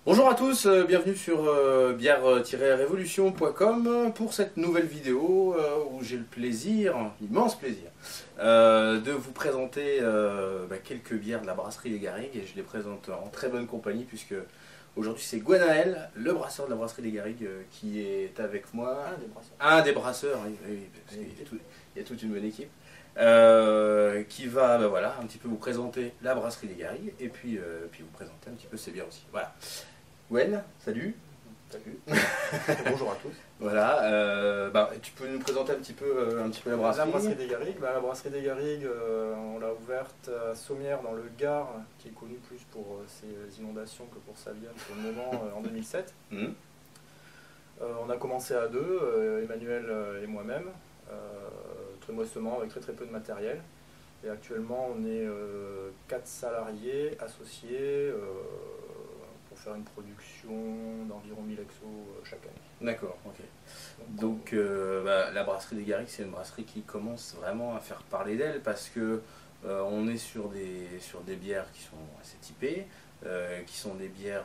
Bonjour à tous, bienvenue sur bière-révolution.com pour cette nouvelle vidéo où j'ai le plaisir, immense plaisir, de vous présenter quelques bières de la brasserie Les Garrigues, et je les présente en très bonne compagnie puisque aujourd'hui c'est Gwenaël, le brasseur de la brasserie Les Garrigues, qui est avec moi. Un des brasseurs, oui, parce qu'il y a toute une bonne équipe. Qui va voilà, un petit peu vous présenter la brasserie des Garrigues et puis vous présenter un petit peu ses bières aussi. Voilà. Gwen, salut. Salut. Bonjour à tous. Voilà, tu peux nous présenter un petit peu la brasserie. La brasserie des Garrigues, la brasserie des Garrigues, on l'a ouverte à Sommières dans le Gard, qui est connu plus pour ses inondations que pour sa bière pour le moment, en 2007. On a commencé à deux, Emmanuel et moi-même, très modestement, avec très peu de matériel. Et actuellement, on est 4 salariés associés pour faire une production d'environ 1000 exos chaque année. D'accord, ok. Donc la brasserie des Garrigues, c'est une brasserie qui commence vraiment à faire parler d'elle parce que on est sur des bières qui sont assez typées, qui sont des bières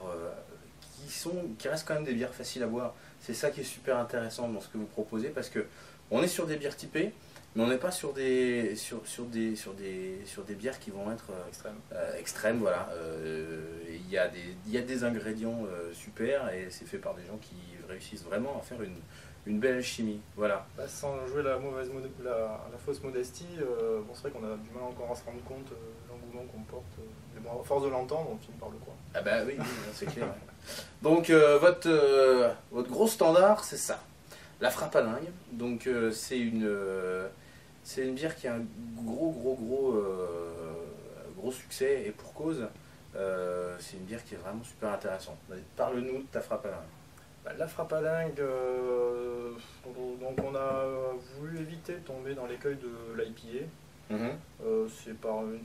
qui restent quand même des bières faciles à boire. C'est ça qui est super intéressant dans ce que vous proposez parce que on est sur des bières typées, mais on n'est pas sur des bières qui vont être extrêmes. Voilà. Il y a des ingrédients super et c'est fait par des gens qui réussissent vraiment à faire une belle alchimie. Voilà. Sans jouer la fausse modestie, c'est vrai qu'on a du mal encore à se rendre compte de l'engouement qu'on porte. Mais bon, à force de l'entendre, on finit par le croire. Ah bah oui, c'est clair. Donc votre gros standard, c'est ça. La frappe à dingue. Donc c'est une bière qui a un gros succès et pour cause. C'est une bière qui est vraiment super intéressante. Parle-nous de ta frappe à dingue. La frappe à dingue, donc on a voulu éviter de tomber dans l'écueil de l'IPA. C'est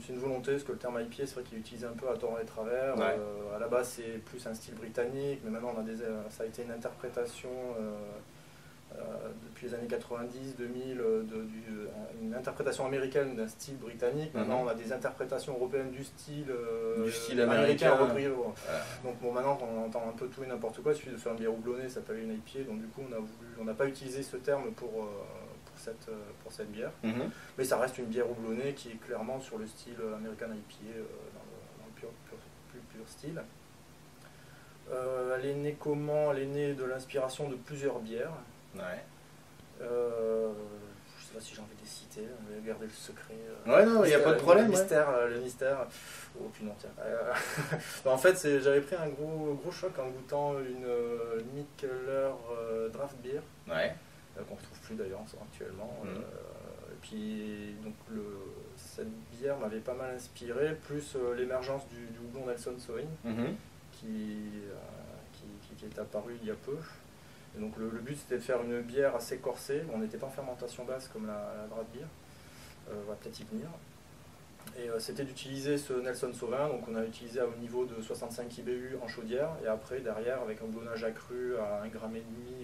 une volonté, parce que le terme IPA, c'est vrai qu'il est utilisé un peu à tort et à travers. Ouais. À la base, c'est plus un style britannique, mais maintenant ça a été une interprétation depuis les années 90-2000, une interprétation américaine d'un style britannique. Maintenant, on a des interprétations européennes du style américain repris. Donc maintenant, on entend un peu tout et n'importe quoi. Il suffit de faire une bière houblonnée, ça s'appelle une IPA. Donc du coup, on n'a pas utilisé ce terme pour cette bière. Mais ça reste une bière houblonnée qui est clairement sur le style American IPA, dans le plus pur style. Elle est née comment? Elle est née de l'inspiration de plusieurs bières. Ouais. Je sais pas si j'ai envie de les citer, on va garder le secret. Ouais, non, il n'y a pas de problème. Le mystère. Oh putain, tiens. En fait, j'avais pris un gros choc en goûtant une Mikkeller Draft Beer. Ouais. Qu'on ne retrouve plus d'ailleurs actuellement. Et puis, donc, cette bière m'avait pas mal inspiré, plus l'émergence du houblon Nelson Sauvin, qui est apparu il y a peu. Et donc le but c'était de faire une bière assez corsée. On n'était pas en fermentation basse comme la draft beer. On va peut-être y venir. Et c'était d'utiliser ce Nelson Sauvin. Donc on a utilisé au niveau de 65 IBU en chaudière. Et après derrière avec un houblonnage accru à 1,5 g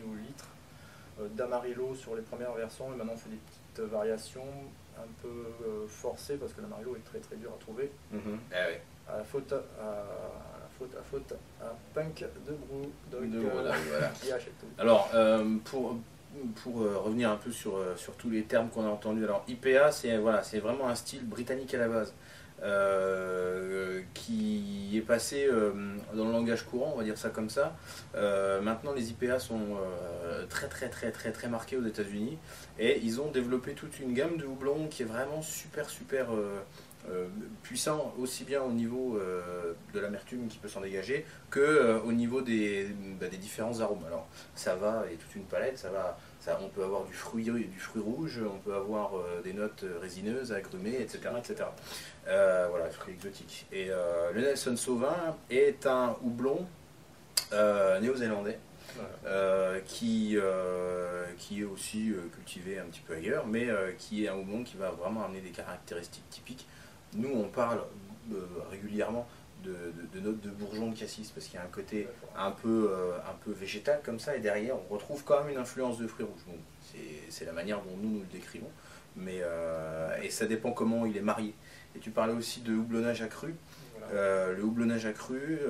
au litre. D'Amarillo sur les premières versions. Et maintenant on fait des petites variations un peu forcées parce que l'Amarillo est très dur à trouver. Ah ouais. À la faute à Punk de Voilà. qui achète tout. Alors, pour revenir un peu sur tous les termes qu'on a entendus, alors IPA, c'est vraiment un style britannique à la base, qui est passé dans le langage courant, on va dire ça comme ça. Maintenant, les IPA sont très marqués aux États-Unis et ils ont développé toute une gamme de houblons qui est vraiment super puissant, aussi bien au niveau de l'amertume qui peut s'en dégager que au niveau des différents arômes. Alors ça va, et toute une palette, on peut avoir du fruit rouge, on peut avoir des notes résineuses, agrumées, etc. Voilà, fruits exotiques. Et le Nelson Sauvin est un houblon néo-zélandais. Qui est aussi cultivé un petit peu ailleurs, mais qui est un houblon qui va vraiment amener des caractéristiques typiques. Nous, on parle régulièrement de notes de bourgeon de cassis parce qu'il y a un côté un peu végétal comme ça, et derrière on retrouve quand même une influence de fruits rouges. Bon, c'est la manière dont nous le décrivons, mais et ça dépend comment il est marié. Et tu parlais aussi de houblonnage accru. Voilà. Le houblonnage accru,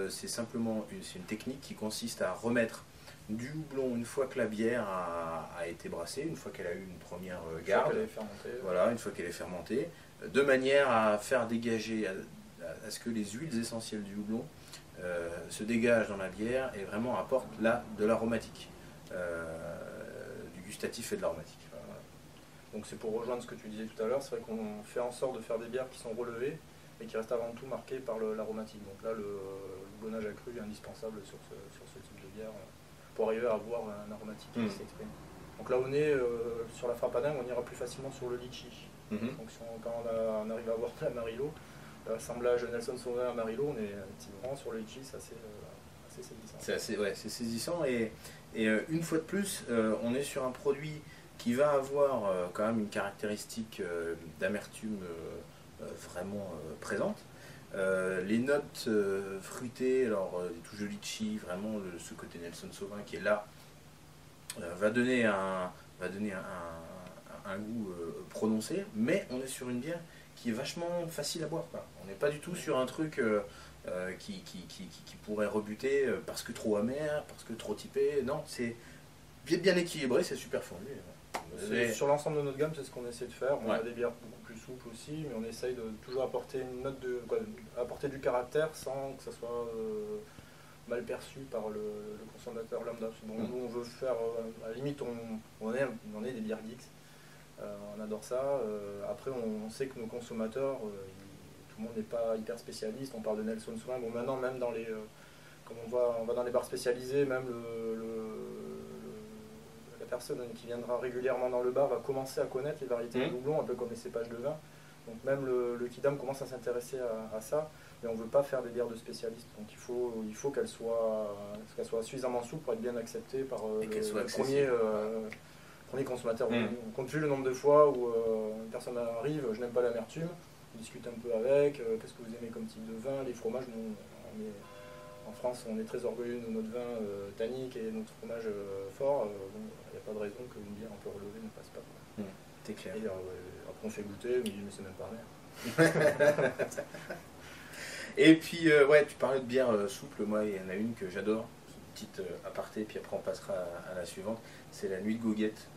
c'est simplement une technique qui consiste à remettre du houblon une fois que la bière a été brassée, une fois qu'elle a eu une première garde, voilà, une fois qu'elle est fermentée, de manière à faire dégager, à ce que les huiles essentielles du houblon se dégagent dans la bière et vraiment apportent là de l'aromatique, du gustatif et de l'aromatique. Donc c'est pour rejoindre ce que tu disais tout à l'heure, c'est vrai qu'on fait en sorte de faire des bières qui sont relevées et qui restent avant tout marquées par l'aromatique. Donc là, le houblonnage accru est indispensable sur ce type de bière pour arriver à avoir un aromatique qui s'exprime. Donc là, on est sur la frappe à dingue, on ira plus facilement sur le litchi. Donc quand on arrive à avoir de l'Amarillo, l'assemblage Nelson Sauvin Amarillo, on est vraiment sur le litchi, c'est assez saisissant. C'est saisissant et une fois de plus, on est sur un produit qui va avoir quand même une caractéristique d'amertume vraiment présente. Les notes fruitées, alors des touches de litchi, vraiment ce côté Nelson Sauvin qui est là, va donner un goût prononcé, mais on est sur une bière qui est vachement facile à boire, quoi. On n'est pas du tout sur un truc qui pourrait rebuter parce que trop amer, parce que trop typé. Non, c'est bien équilibré, c'est super fondu. Sur l'ensemble de notre gamme, c'est ce qu'on essaie de faire. On a des bières beaucoup plus souples aussi, mais on essaye de toujours apporter une note apporter du caractère sans que ça soit mal perçu par le consommateur lambda. Bon, nous, on veut faire, à la limite, on est des bières geeks. On adore ça. Après, on sait que nos consommateurs, tout le monde n'est pas hyper spécialiste. On parle de Nelson Sauvin. Bon, maintenant, même dans les, comme on va dans les bars spécialisés, même la personne qui viendra régulièrement dans le bar va commencer à connaître les variétés de houblon, un peu comme les cépages de vin. Donc même le kidam commence à s'intéresser à ça, mais on ne veut pas faire des bières de spécialistes. Donc il faut qu'elles soient suffisamment souples pour être bien acceptées par le premier consommateur. On compte plus le nombre de fois où une personne arrive, je n'aime pas l'amertume, on discute un peu avec, qu'est-ce que vous aimez comme type de vin, les fromages, en France on est très orgueilleux de notre vin tannique et notre fromage fort, il n'y a pas de raison qu'une bière un peu relevée ne passe pas. C'est clair. Et, après on fait goûter, on me dit mais c'est même pas amer. Et puis ouais, tu parlais de bière souple, moi il y en a une que j'adore, petite aparté, puis après on passera à la suivante, c'est la Nuit de Goguette.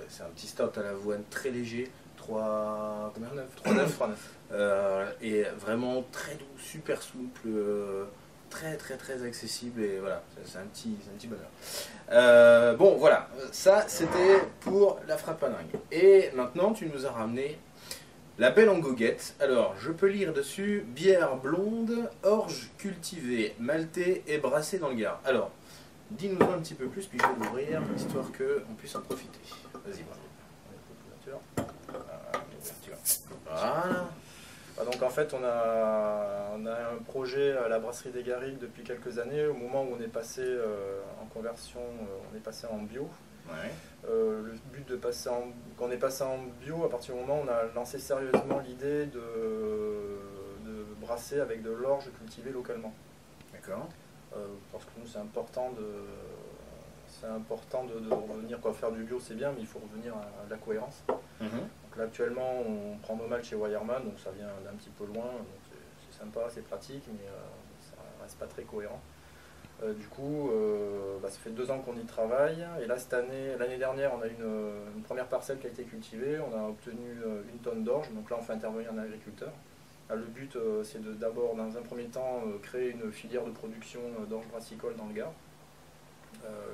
C'est un petit stout à l'avoine très léger, 3,9 et vraiment très doux, super souple, très accessible, et voilà, c'est un petit bonheur. Bon voilà, ça c'était pour la frappe à dingue. Et maintenant tu nous as ramené la Belle en Goguette. Alors je peux lire dessus: bière blonde, orge cultivée, maltée et brassée dans le Gard. Alors dis-nous un petit peu plus, puis je vais l'ouvrir, histoire qu'on puisse en profiter. Vas-y, voilà. Donc en fait on a un projet à la brasserie des Garrigues depuis quelques années, au moment où on est passé en conversion, on est passé en bio. Le but de passer quand on est passé en bio, à partir du moment où on a lancé sérieusement l'idée de brasser avec de l'orge cultivée localement. D'accord. Parce que nous c'est important de revenir, faire du bio c'est bien, mais il faut revenir à de la cohérence. Donc là actuellement on prend nos maltes chez Weyermann, donc ça vient d'un petit peu loin, donc c'est sympa, c'est pratique, mais ça reste pas très cohérent. Du coup, ça fait 2 ans qu'on y travaille, et là l'année dernière on a une première parcelle qui a été cultivée, on a obtenu 1 tonne d'orge, donc là on fait intervenir un agriculteur. Là, le but c'est d'abord dans un premier temps créer une filière de production d'orge brassicole dans le Gard,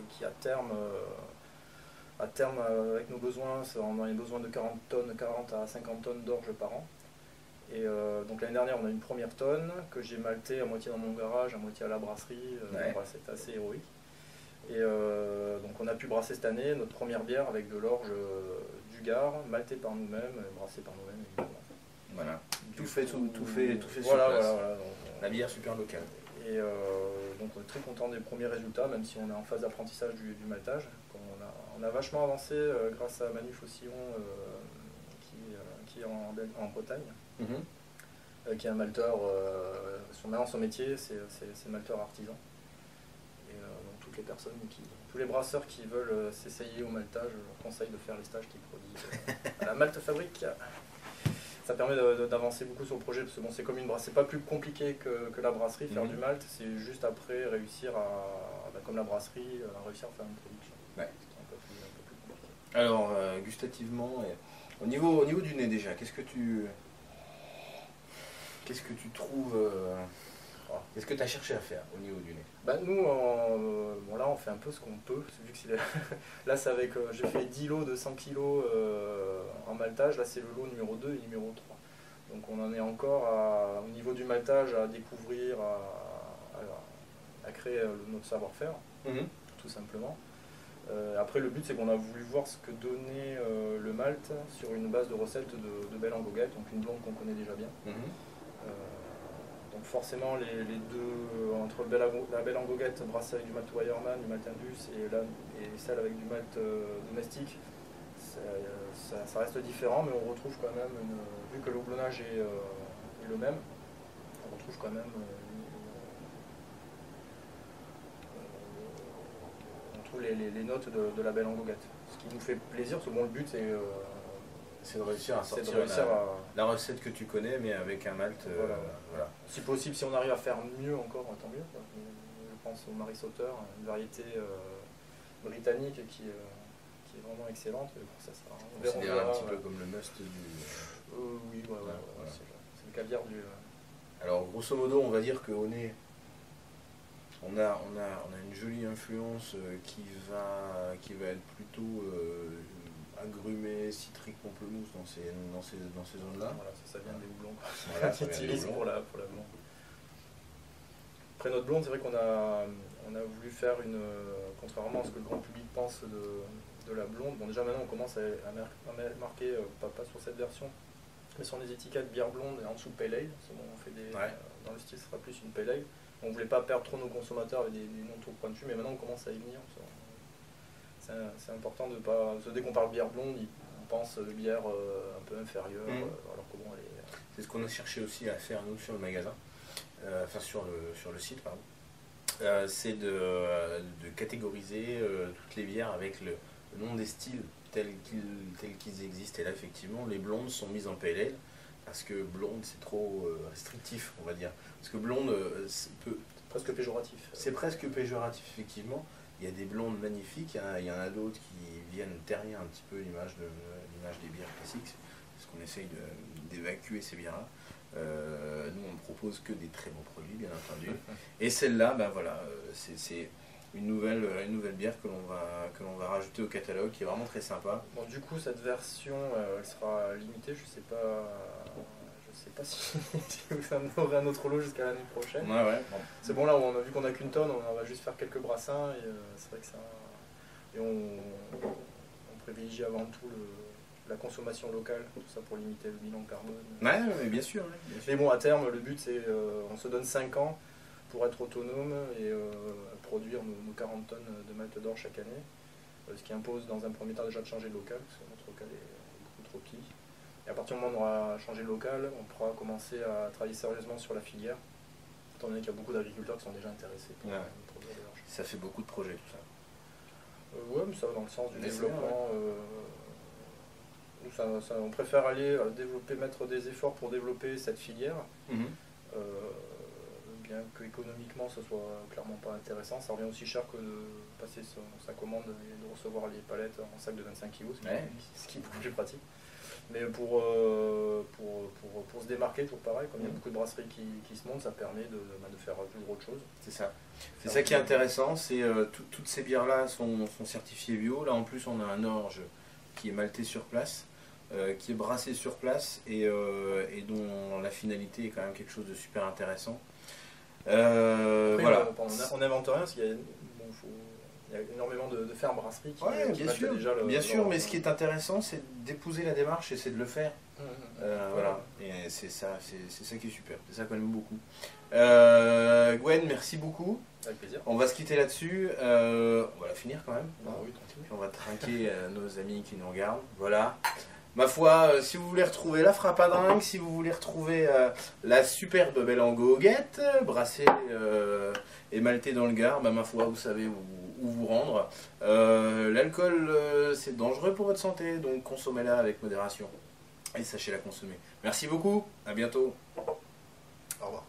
qui à terme avec nos besoins, on a besoin de 40 à 50 tonnes d'orge par an. Et donc l'année dernière on a une première tonne que j'ai maltée à moitié dans mon garage, à moitié à la brasserie, c'est assez héroïque. Et donc on a pu brasser cette année notre première bière avec de l'orge du Gard, maltée par nous-mêmes, brassée par nous-mêmes évidemment. Voilà, tout fait sur place. Voilà. La bière super locale. Et donc on est très content des premiers résultats, même si on est en phase d'apprentissage du maltage. On a vachement avancé grâce à Manu Faucillon qui est en Bretagne, qui est un malteur, son métier c'est malteur artisan. Et donc tous les brasseurs qui veulent s'essayer au maltage, je leur conseille de faire les stages qu'ils produisent à la Malte Fabrique. ça permet d'avancer beaucoup sur le projet, parce que bon, c'est comme une brasserie, c'est pas plus compliqué que la brasserie, faire du malt, c'est juste après réussir comme la brasserie, réussir à faire une production. Ouais. C'est un peu plus compliqué. Alors, gustativement, au niveau du nez déjà, qu'est-ce que tu trouves, qu'est-ce que tu as cherché à faire au niveau du nez? Bah nous, bon, là on fait un peu ce qu'on peut, vu que là c'est avec, j'ai fait 10 lots de 100 kg en maltage, là c'est le lot numéro 2 et numéro 3. Donc on en est encore au niveau du maltage à découvrir, à créer notre savoir-faire, tout simplement. Après le but c'est qu'on a voulu voir ce que donnait le malt sur une base de recettes de Belle en Goguette, donc une blonde qu'on connaît déjà bien. Donc forcément les deux, entre la Belle en Goguette brassée avec du malt Weyermann, du malt Indus et celle avec du malt domestique, ça reste différent, mais on retrouve quand même, vu que le houblonnage est le même, on retrouve quand même les notes de la Belle en Goguette. Ce qui nous fait plaisir, parce que bon, le but c'est de réussir à sortir la recette que tu connais, mais avec un malt. Voilà. Si possible, si on arrive à faire mieux encore, tant mieux. Je pense au Marie Sauter, une variété britannique qui est vraiment excellente. On considère un petit peu comme le must du. Oui, voilà. C'est le caviar du. Alors, grosso modo, on va dire qu'au nez, on a une jolie influence qui va être plutôt agrumé, citrique, pamplemousse dans ces zones-là. Voilà, ça vient des houblons voilà, qu'on utilise pour la blonde. Après notre blonde, c'est vrai qu'on a voulu faire contrairement à ce que le grand public pense de la blonde, bon déjà maintenant on commence à marquer, pas sur cette version, mais sur les étiquettes bière blonde et en dessous pale ale, on fait dans le style ce sera plus une pale ale. On voulait pas perdre trop nos consommateurs avec des noms trop pointus, mais maintenant on commence à y venir. C'est important de pas. Dès qu'on parle bière blonde, on pense bière un peu inférieure, alors que bon, elle est. C'est ce qu'on a cherché aussi à faire nous sur le magasin, enfin sur le site, pardon. C'est de catégoriser toutes les bières avec le nom des styles tels qu'ils existent. Et là, effectivement, les blondes sont mises en pale ale. Parce que blonde c'est trop restrictif, on va dire. Parce que blonde presque péjoratif. C'est presque péjoratif, effectivement. Il y a des blondes magnifiques, il y en a d'autres qui viennent ternir un petit peu l'image des bières classiques, parce qu'on essaye d'évacuer ces bières-là. Nous on ne propose que des très bons produits, bien entendu. Et celle-là, ben voilà, c'est une nouvelle bière que l'on va rajouter au catalogue, qui est vraiment très sympa. Bon, du coup, cette version, elle sera limitée, je sais pas si vous en aurez un autre lot jusqu'à l'année prochaine. Ouais. Bon. C'est bon, là, on a vu qu'on n'a qu'une tonne, on va juste faire quelques brassins, et c'est vrai que ça... Et on privilégie avant tout la consommation locale, tout ça pour limiter le bilan carbone. Ouais, bien sûr. Mais bon, à terme, le but, c'est on se donne 5 ans pour être autonome et produire nos 40 tonnes de malt d'or chaque année, ce qui impose dans un premier temps déjà de changer de local, parce que notre local est beaucoup trop petit. Et à partir du moment où on aura changé de local, on pourra commencer à travailler sérieusement sur la filière, étant donné qu'il y a beaucoup d'agriculteurs qui sont déjà intéressés pour produire de l'orge. Ça fait beaucoup de projets tout ça. Ouais, mais ça va dans le sens du développement. On préfère aller mettre des efforts pour développer cette filière. Bien qu'économiquement ce soit clairement pas intéressant, ça revient aussi cher que de passer sa commande et de recevoir les palettes en sac de 25 kg, ce qui est beaucoup plus pratique. Mais pour se démarquer, toujours pareil, comme il y a beaucoup de brasseries qui se montent, ça permet de faire toujours autre chose. C'est ça. C'est ça qui est intéressant, c'est toutes ces bières-là sont certifiées bio. Là en plus on a un orge qui est malté sur place, qui est brassé sur place et dont la finalité est quand même quelque chose de super intéressant. Après, voilà. On n'invente rien parce qu'il y a énormément de fermes brasseries qui bien déjà bien sûr, mais ce qui est intéressant, c'est d'épouser la démarche et c'est de le faire. Voilà. Et c'est ça qui est super. C'est ça qu'on aime beaucoup. Gwen, merci beaucoup. Avec plaisir. On va se quitter là-dessus. On va la finir quand même. Oui, tranquille. Puis on va trinquer nos amis qui nous regardent. Voilà. Ma foi, si vous voulez retrouver la frappe à dingue, si vous voulez retrouver la superbe Belle en Goguette, brassée et maltée dans le Gard, ma foi, vous savez où vous rendre. L'alcool, c'est dangereux pour votre santé, donc consommez-la avec modération. et sachez la consommer. Merci beaucoup, à bientôt. Au revoir.